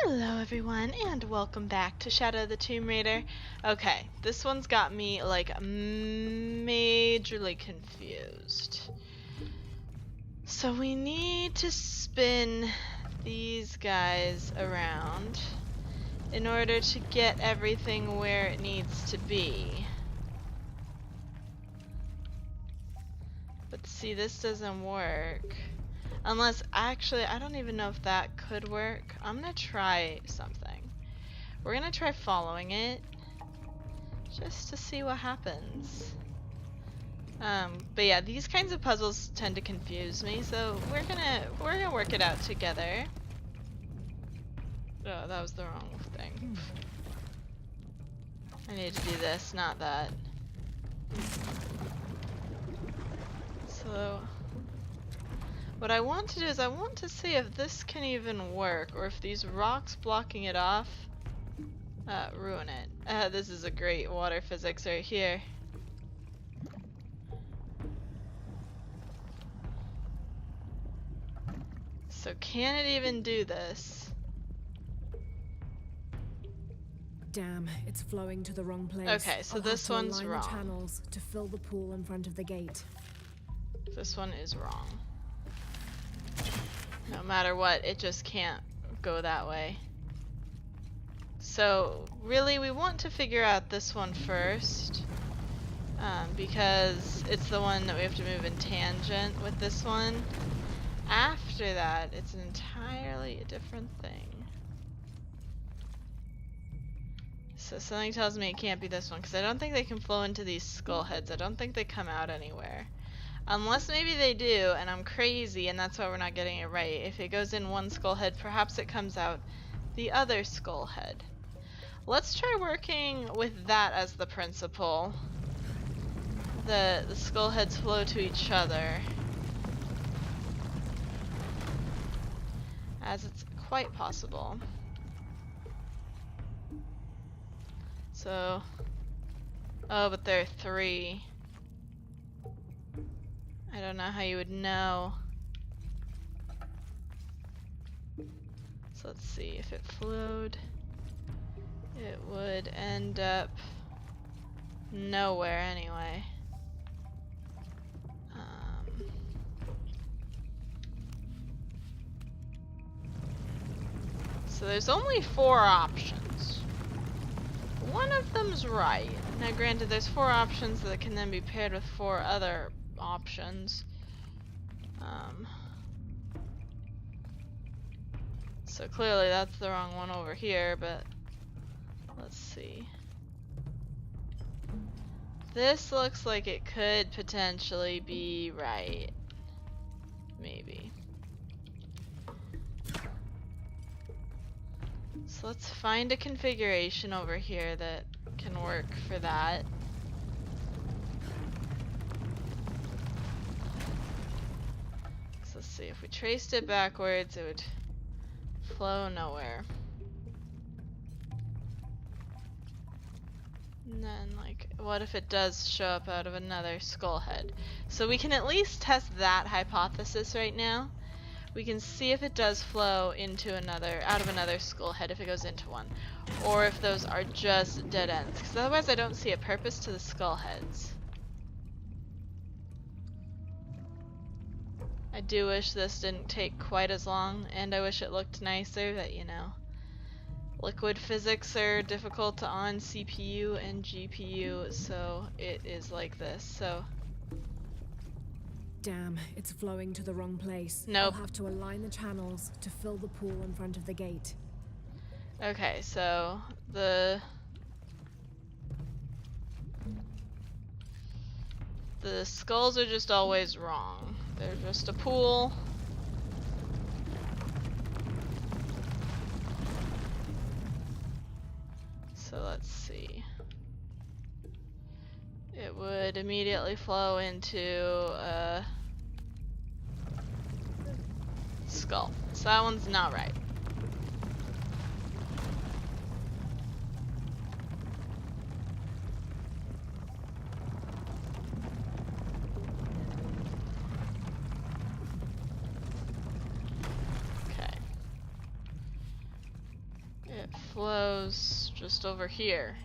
Hello everyone and welcome back to Shadow of the Tomb Raider. Okay, this one's got me like majorly confused. So we need to spin these guys around in order to get everything where it needs to be. But see, this doesn't work. Unless, actually, I don't even know if that could work. I'm gonna try something. We're gonna try following it, just to see what happens. But yeah, these kinds of puzzles tend to confuse me, so we're gonna work it out together. Oh, that was the wrong thing. I need to do this, not that. So what I want to do is I want to see if this can even work, or if these rocks blocking it off ruin it. This is a great water physics right here. So can it even do this? Damn, it's flowing to the wrong place. Okay, so this one's wrong. The channels to fill the pool in front of the gate. This one is wrong. No matter what, it just can't go that way. So really we want to figure out this one first, because it's the one that we have to move in tangent with this one. After that, it's an entirely different thing. So something tells me it can't be this one, because I don't think they can flow into these skull heads. I don't think they come out anywhere. Unless maybe they do, and I'm crazy, and that's why we're not getting it right. If it goes in one skull head, perhaps it comes out the other skull head. Let's try working with that as the principle. The skull heads flow to each other, as it's quite possible. So, oh, but there are three. I don't know how you would know. So let's see, if it flowed, it would end up nowhere anyway. So there's only 4 options. One of them's right. Now granted, there's 4 options that can then be paired with 4 other options. So clearly that's the wrong one over here, but let's see. This looks like it could potentially be right. Maybe. So let's find a configuration over here that can work for that. So let's see, if we traced it backwards, it would flow nowhere. And then, like, what if it does show up out of another skull head? So we can at least test that hypothesis right now. We can see if it does flow into another, out of another skull head if it goes into one, or if those are just dead ends, because otherwise I don't see a purpose to the skull heads. I do wish this didn't take quite as long, and I wish it looked nicer, that, you know, liquid physics are difficult on CPU and GPU, so it is like this. So Damn, it's flowing to the wrong place. Nope. I'll have to align the channels to fill the pool in front of the gate. okay, so the skulls are just always wrong. They're just a pool. So let's see. It would immediately flow into a skull. So that one's not right. it flows just over here.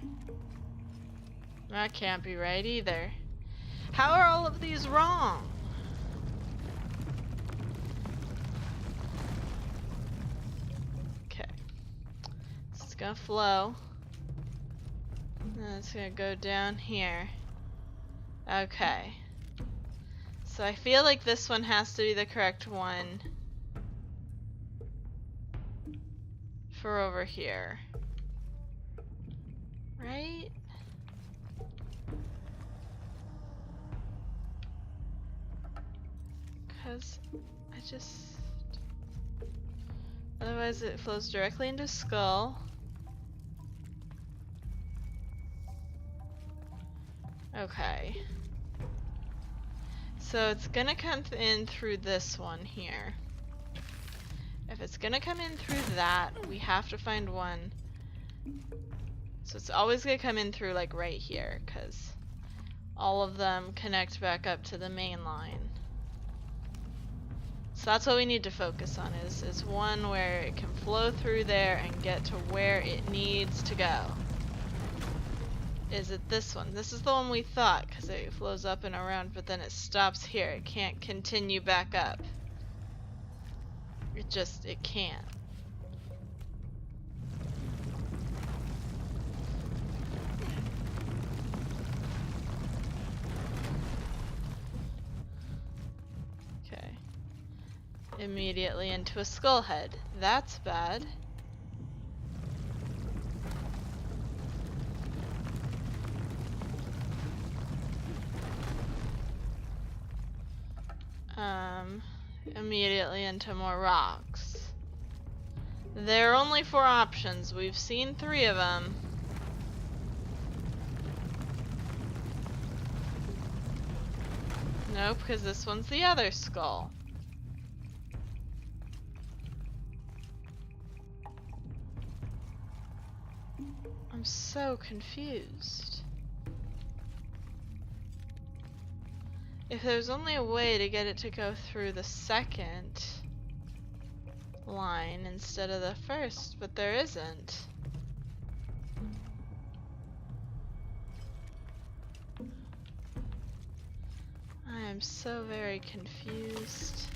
That can't be right either. How are all of these wrong? Okay. So it's gonna flow. And it's gonna go down here. Okay. So I feel like this one has to be the correct one for over here. Right? Because I just... Otherwise it flows directly into Skull. Okay. So it's gonna come in through this one here. If it's gonna come in through that, we have to find one. So it's always gonna come in through like right here, because all of them connect back up to the main line. So that's what we need to focus on, is one where it can flow through there and get to where it needs to go. Is it this one? This is the one we thought, because it flows up and around, but then it stops here. It can't continue back up. It can't. Okay. Immediately into a skull head. That's bad. Immediately into more rocks. There are only 4 options. We've seen 3 of them. Nope, because this one's the other skull. I'm so confused. If there's only a way to get it to go through the second line instead of the first, but there isn't. I am so very confused.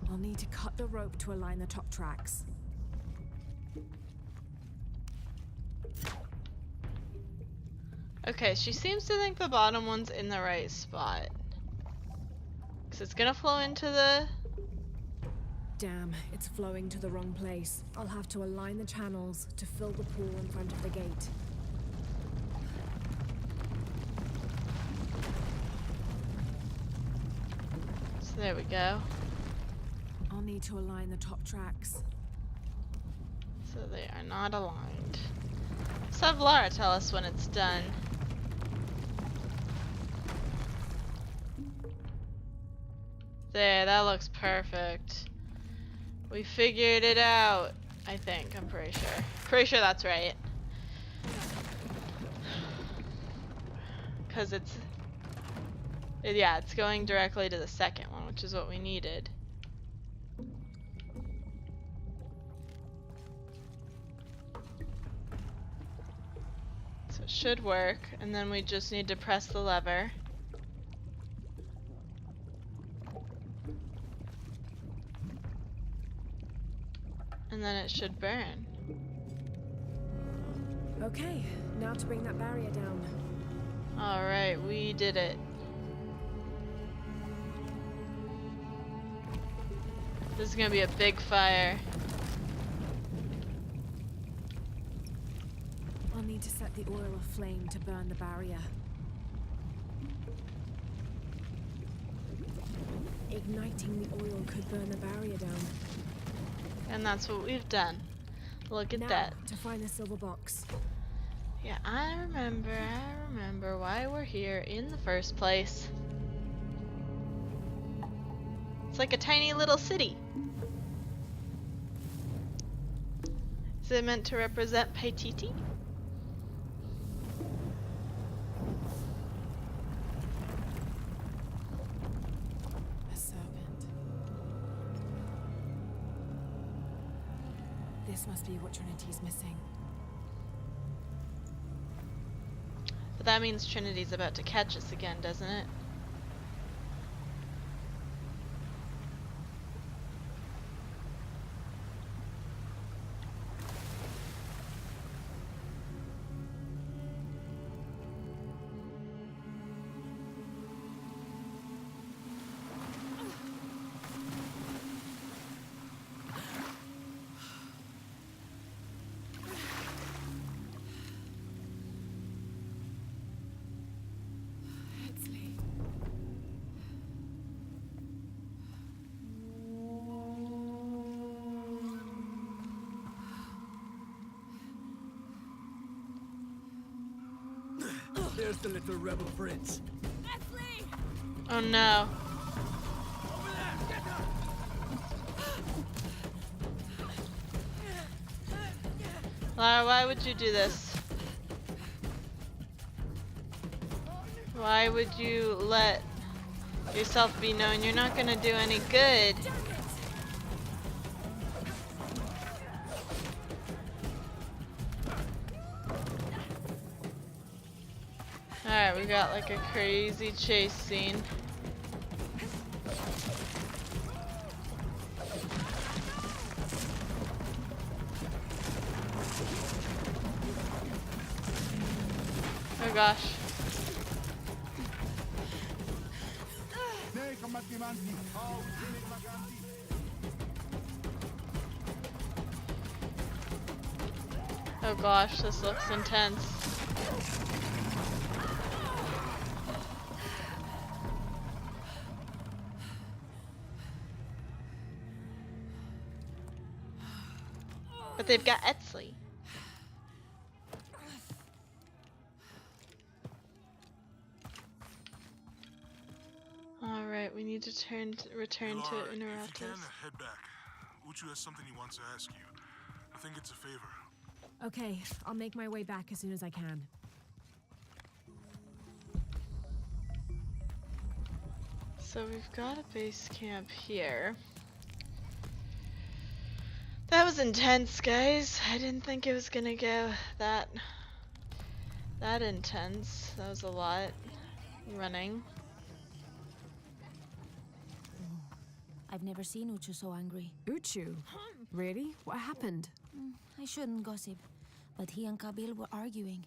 I'll need to cut the rope to align the top tracks. Okay, she seems to think the bottom one's in the right spot. Because it's gonna flow into the... Damn, it's flowing to the wrong place. I'll have to align the channels to fill the pool in front of the gate. So there we go. I'll need to align the top tracks. So they are not aligned. Let's have Lara tell us when it's done. There, that looks perfect. We figured it out. I think, I'm pretty sure. Pretty sure that's right. Because yeah, it's going directly to the second one, which is what we needed. So it should work, and then we just need to press the lever. And then it should burn. Okay, now to bring that barrier down. Alright, we did it. This is gonna be a big fire. I'll need to set the oil aflame to burn the barrier. Igniting the oil could burn the barrier down. And that's what we've done. Look at Now, that. to find the silver box. Yeah, I remember why we're here in the first place. It's like a tiny little city. Is it meant to represent Paititi? This must be what Trinity's missing. But that means Trinity's about to catch us again, doesn't it? There's the little rebel prince. Oh no. Lara, why would you do this? Why would you let yourself be known? You're not gonna do any good. Alright, we got like a crazy chase scene. Oh gosh. Oh gosh, this looks intense. But they've got Etsley. Alright, we need to return to Lara, if you Unaratus. can, head back. Uchu has something he wants to ask you. I think it's a favor. Okay, I'll make my way back as soon as I can. So we've got a base camp here. That was intense, guys. I didn't think it was gonna go that intense. That was a lot running. I've never seen Uchu so angry. Uchu? Really? What happened? I shouldn't gossip, but he and Kabil were arguing.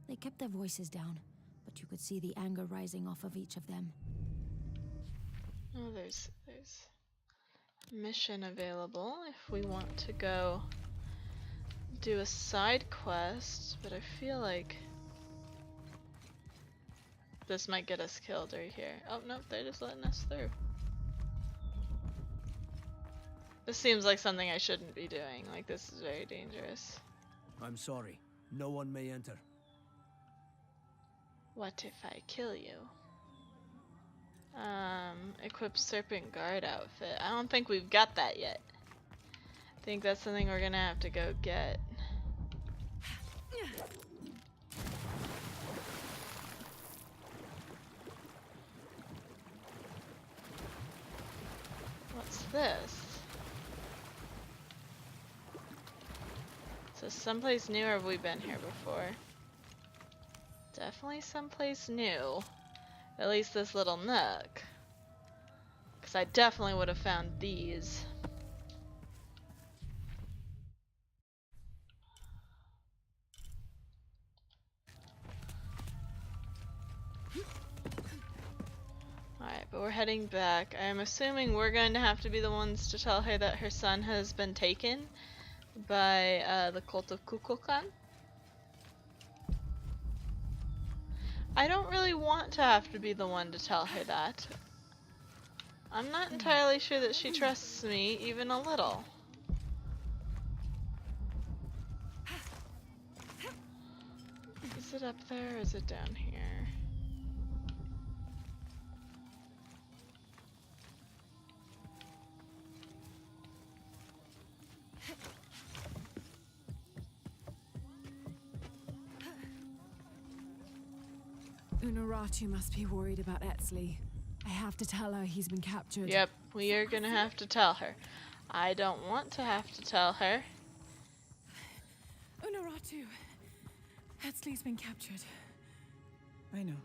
They kept their voices down, but you could see the anger rising off of each of them. Oh, there's mission available if we want to go do a side quest, but I feel like this might get us killed right here. Oh nope, they're just letting us through. This seems like something I shouldn't be doing. Like, this is very dangerous. I'm sorry. No one may enter. What if I kill you? Equip Serpent Guard outfit. I don't think we've got that yet. I think that's something we're gonna have to go get. What's this? So someplace new, or have we been here before? Definitely someplace new. At least this little nook. Because I definitely would have found these. Alright, but we're heading back. I'm assuming we're going to have to be the ones to tell her that her son has been taken by the cult of Kukulkan. I don't really want to have to be the one to tell her that. I'm not entirely sure that she trusts me even a little. Is it up there or is it down here? Unaratu must be worried about Etsley. I have to tell her he's been captured. Yep, we are gonna have to tell her. I don't want to have to tell her, Uchu, Hetzley's been captured. I know.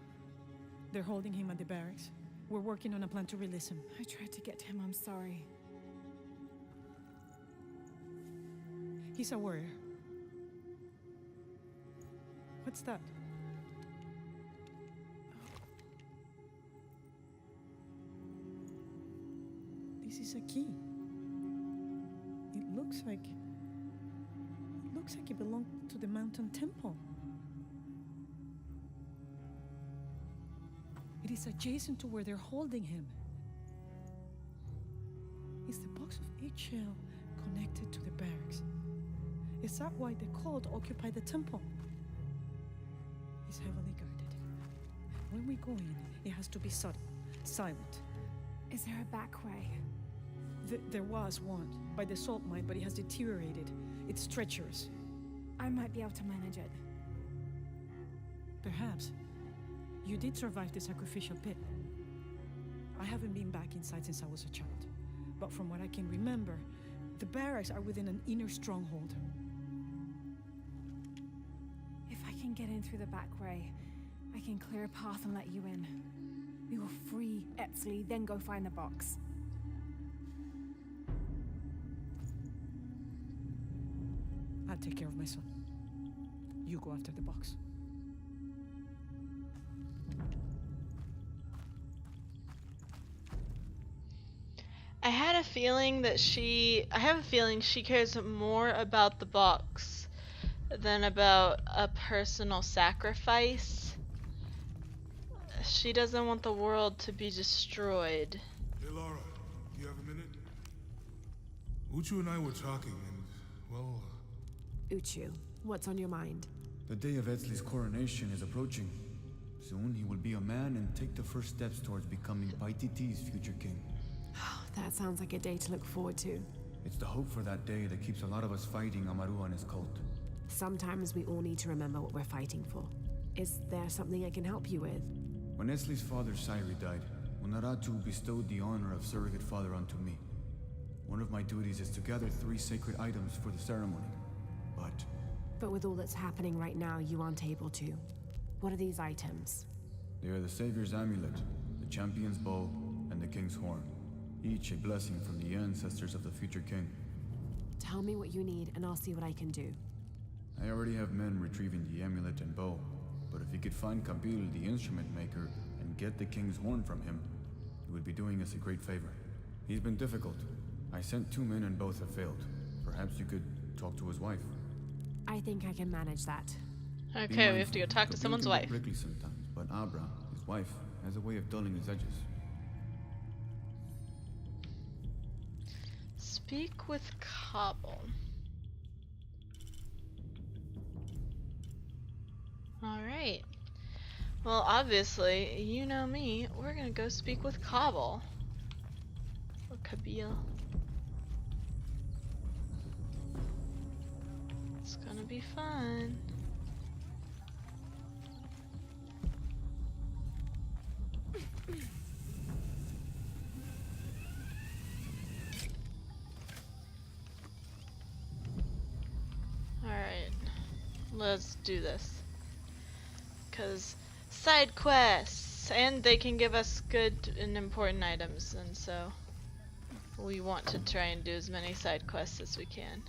They're holding him at the barracks. We're working on a plan to release him. I tried to get to him, I'm sorry. He's a warrior. What's that? This is a key. It looks like it belonged to the mountain temple. It is adjacent to where they're holding him. Is the box of eggshell connected to the barracks? Is that why the cult occupied the temple? It's heavily guarded. When we go in, it has to be subtle, silent. Is there a back way? There was one by the salt mine, but it has deteriorated. It's treacherous. I might be able to manage it. Perhaps. You did survive the sacrificial pit. I haven't been back inside since I was a child. But from what I can remember, the barracks are within an inner stronghold. If I can get in through the back way, I can clear a path and let you in. We will free Hetzley, then go find the box. I'll take care of my son. You go after the box. I have a feeling she cares more about the box than about a personal sacrifice. She doesn't want the world to be destroyed. Hey Laura, do you have a minute? Uchu and I were talking and, well... Uchu, what's on your mind? The day of Hetzley's coronation is approaching. Soon he will be a man and take the first steps towards becoming Paititi's future king. That sounds like a day to look forward to. It's the hope for that day that keeps a lot of us fighting Amaru and his cult. Sometimes we all need to remember what we're fighting for. Is there something I can help you with? When Hetzley's father Sairi died, Unaratu bestowed the honor of surrogate father onto me. One of my duties is to gather 3 sacred items for the ceremony. But with all that's happening right now, you aren't able to. What are these items? They are the Savior's amulet, the champion's bow, and the king's horn. Each a blessing from the ancestors of the future king. Tell me what you need, and I'll see what I can do. I already have men retrieving the amulet and bow, but if you could find Kabil, the instrument maker, and get the king's horn from him, you would be doing us a great favor. He's been difficult. I sent 2 men and both have failed. Perhaps you could talk to his wife. I think I can manage that. Okay, we have to go talk to someone's wife. Prickly sometimes, but Abra, his wife, has a way of dulling his edges. Speak with Cobble. Alright. Well, obviously, you know me, we're gonna go speak with Cobble. Or Kabil. It's gonna be fun. Alright, let's do this. Because side quests, and they can give us good and important items, and so we want to try and do as many side quests as we can.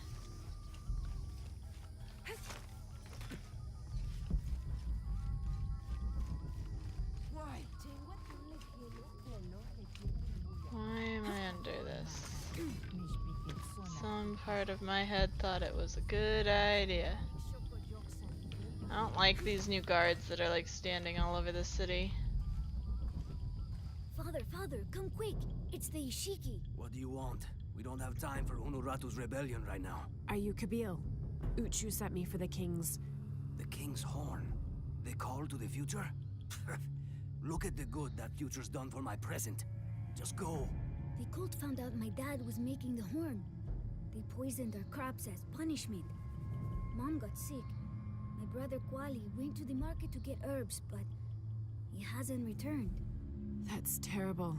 Why am I under this? Some part of my head thought it was a good idea. I don't like these new guards that are like standing all over the city. Father, come quick! It's the Ishiki. What do you want? We don't have time for Unuratu's rebellion right now. Are you Kabil? Uchu sent me for the king's... The king's horn? They call to the future? Look at the good that future's done for my present. Just go. The cult found out my dad was making the horn. They poisoned our crops as punishment. Mom got sick. My brother Kwali went to the market to get herbs, but he hasn't returned. That's terrible.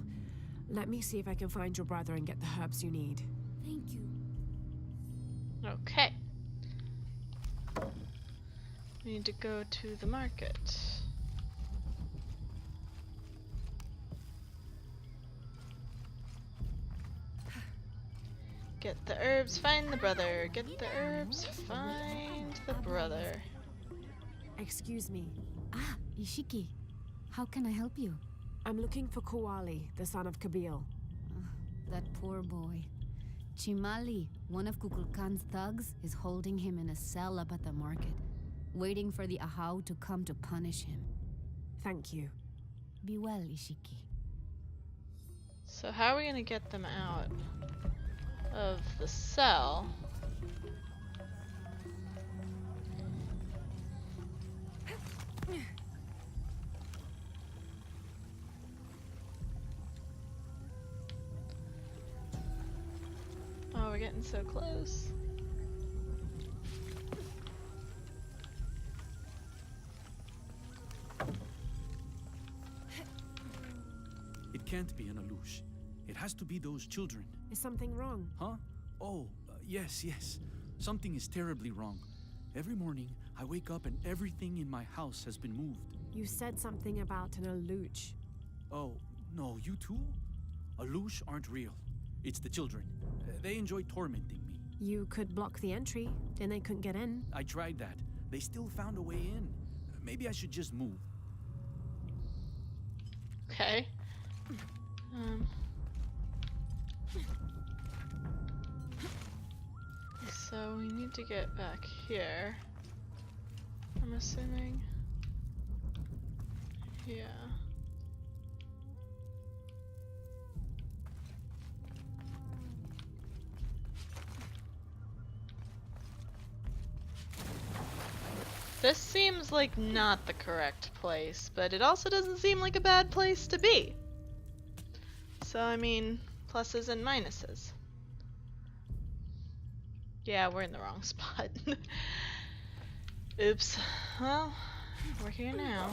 Let me see if I can find your brother and get the herbs you need. Thank you. Okay. We need to go to the market. Get the herbs, find the brother. Get the herbs, find the brother. Excuse me. Ah, Ishiki. How can I help you? I'm looking for Kuali, the son of Kabil. That poor boy. Chimali, one of Kukulkan's thugs, is holding him in a cell up at the market, waiting for the Ahau to come to punish him. Thank you. Be well, Ishiki. So how are we gonna get them out of the cell? Oh, we're getting so close. It can't be an Alush. It has to be those children. Is something wrong? Huh? Oh, yes. Something is terribly wrong. Every morning, I wake up and everything in my house has been moved. You said something about an Aluch. Oh, no, you too? Alush aren't real. It's the children. They enjoy tormenting me. You could block the entry, then they couldn't get in. I tried that. They still found a way in. Maybe I should just move. Okay. So we need to get back here. I'm assuming. Yeah. This seems like not the correct place, but it also doesn't seem like a bad place to be. So, I mean, pluses and minuses. Yeah, we're in the wrong spot. Oops. Well, we're here now.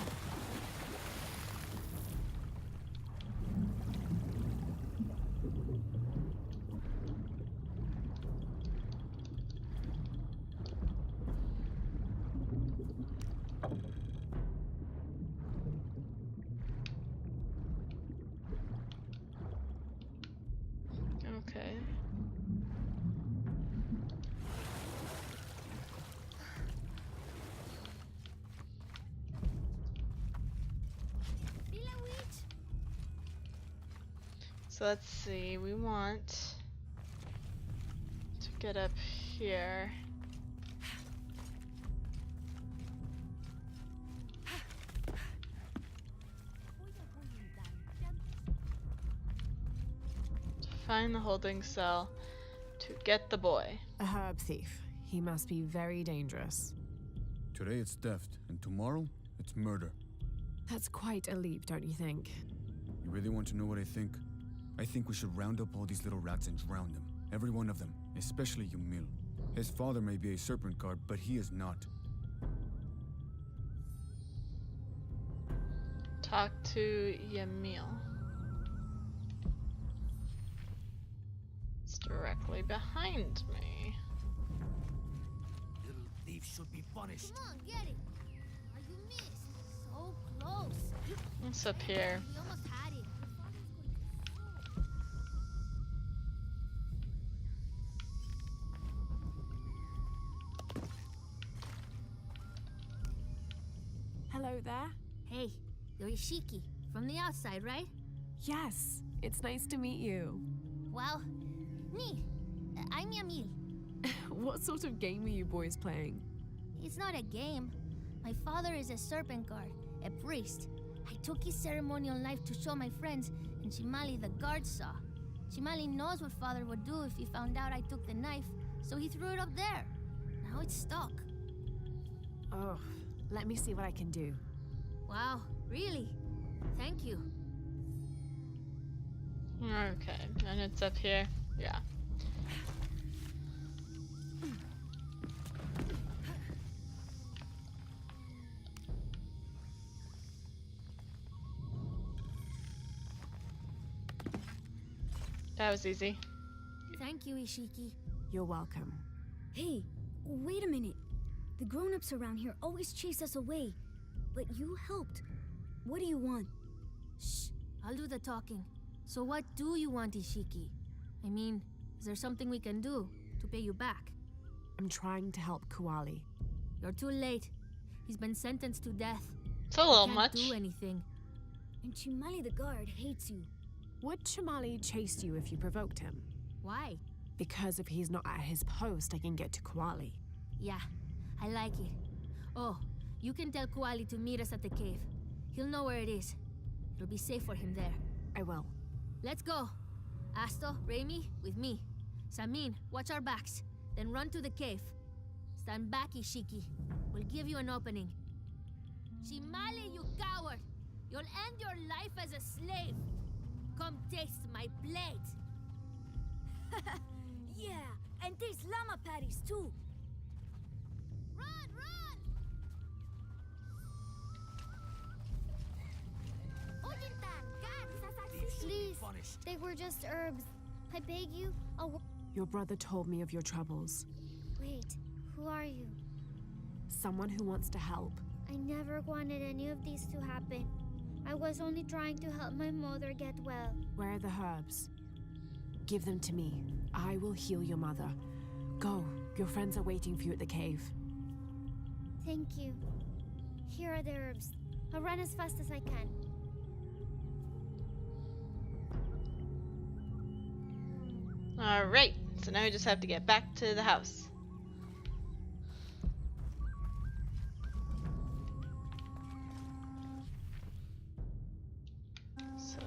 Okay. So let's see, we want to get up here. To find the holding cell to get the boy. A herb thief. He must be very dangerous. Today it's theft, and tomorrow it's murder. That's quite a leap, don't you think? You really want to know what I think? I think we should round up all these little rats and drown them. Every one of them, especially Yumil. His father may be a serpent guard, but he is not. Talk to Yamil. It's directly behind me. Little thieves should be punished. Come on, get it. Are you missed? So close. What's up here? We almost had it. Hello there. Hey, you're Ishiki. From the outside, right? Yes, it's nice to meet you. Well, me. I'm Yamil. What sort of game are you boys playing? It's not a game. My father is a serpent guard, a priest. I took his ceremonial knife to show my friends, and Shimali the guard saw. Shimali knows what father would do if he found out I took the knife, so he threw it up there. Now it's stuck. Oh, let me see what I can do. Wow, really? Thank you. Okay, and it's up here. Yeah. That was easy. Thank you, Ishiki. You're welcome. Hey, wait a minute. The grown-ups around here always chase us away. But you helped. What do you want? Shh, I'll do the talking. So what do you want, Ishiki? I mean, is there something we can do to pay you back? I'm trying to help Kuali. You're too late. He's been sentenced to death. It's a little Can't much. do anything. And Chimali the guard hates you. Would Chimali chase you if you provoked him? Why? Because if he's not at his post, I can get to Kuali. Yeah, I like it. Oh, you can tell Kuali to meet us at the cave. He'll know where it is. It'll be safe for him there. I will. Let's go. Asto, Raimi, with me. Samin, watch our backs. Then run to the cave. Stand back, Ishiki. We'll give you an opening. Chimali, you coward! You'll end your life as a slave. Come taste my blade. Yeah, and taste llama patties too. Run, run! Please, they were just herbs. I beg you, Your brother told me of your troubles. Wait, who are you? Someone who wants to help. I never wanted any of these to happen. I was only trying to help my mother get well. Where are the herbs? Give them to me. I will heal your mother. Go. Your friends are waiting for you at the cave. Thank you. Here are the herbs. I'll run as fast as I can. Alright, so now we just have to get back to the house. So,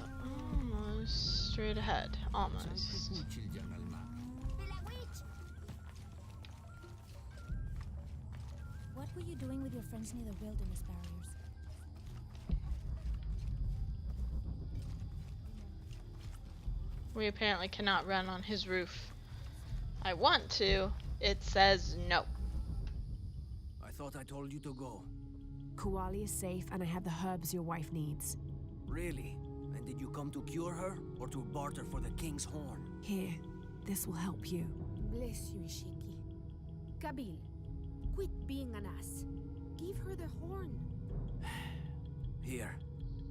almost straight ahead. Almost. What were you doing with your friends near the wilderness barriers? We apparently cannot run on his roof. I want to. It says no. I thought I told you to go. Kuali is safe, and I have the herbs your wife needs. Really? And did you come to cure her, or to barter for the king's horn? Here, this will help you. Bless you, Ishiki. Kabil, quit being an ass. Give her the horn. Here,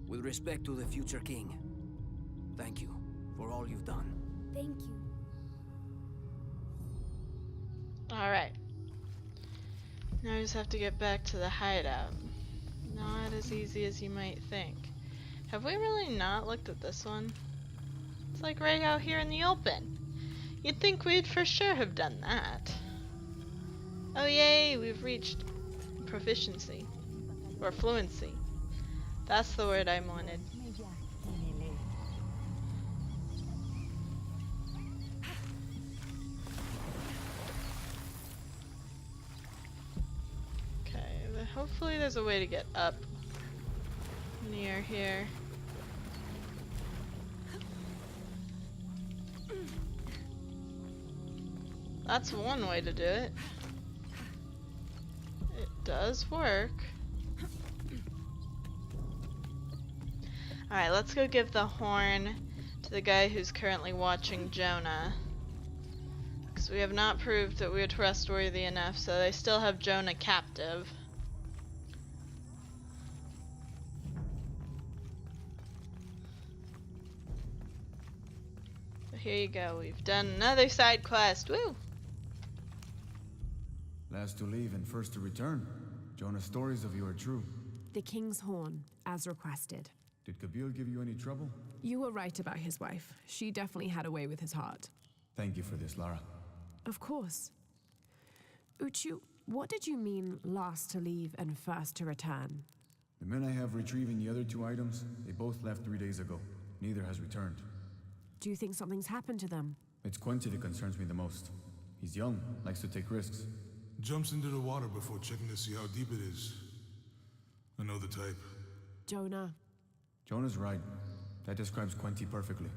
with respect to the future king. Thank you for all you've done. Thank you. Alright. Now we just have to get back to the hideout. Not as easy as you might think. Have we really not looked at this one? It's like right out here in the open. You'd think we'd for sure have done that. Oh yay, we've reached proficiency. Or fluency. That's the word I wanted. Hopefully there's a way to get up near here. That's one way to do it. It does work. Alright, let's go give the horn to the guy who's currently watching Jonah. Because we have not proved that we're trustworthy enough, so they still have Jonah captive. Here you go, we've done another side quest, woo! Last to leave and first to return. Jonah's stories of you are true. The king's horn, as requested. Did Kabil give you any trouble? You were right about his wife. She definitely had a way with his heart. Thank you for this, Lara. Of course. Uchu, what did you mean last to leave and first to return? The men I have retrieving the other two items, they both left 3 days ago. Neither has returned. Do you think something's happened to them? It's Quincy that concerns me the most. He's young, likes to take risks. Jumps into the water before checking to see how deep it is. I know the type. Jonah. Jonah's right. That describes Quincy perfectly.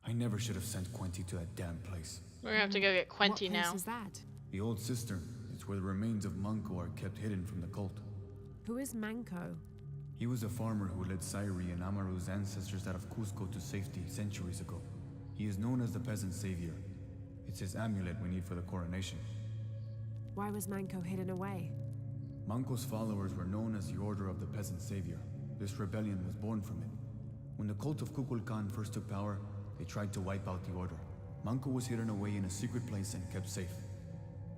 I never should have sent Quincy to that damn place. We're gonna have to go get Quincy now. What place is that? The old cistern. It's where the remains of Manco are kept hidden from the cult. Who is Manco? He was a farmer who led Sairi and Amaru's ancestors out of Cusco to safety centuries ago. He is known as the peasant savior. It's his amulet we need for the coronation. Why was Manco hidden away? Manco's followers were known as the Order of the Peasant Savior. This rebellion was born from it. When the cult of Kukulkan first took power, they tried to wipe out the order. Manco was hidden away in a secret place and kept safe.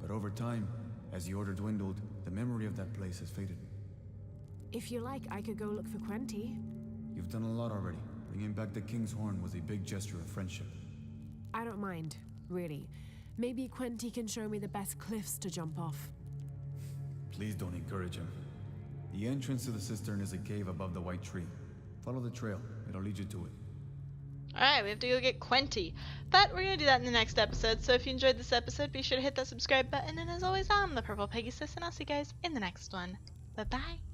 But over time, as the order dwindled, the memory of that place has faded. If you like, I could go look for Quenti. You've done a lot already. Bringing back the King's Horn was a big gesture of friendship. I don't mind, really. Maybe Quenti can show me the best cliffs to jump off. Please don't encourage him. The entrance to the cistern is a cave above the white tree. Follow the trail. It'll lead you to it. Alright, we have to go get Quenti. But we're going to do that in the next episode, so if you enjoyed this episode, be sure to hit that subscribe button, and as always, I'm the Purple Pegasus, and I'll see you guys in the next one. Bye-bye.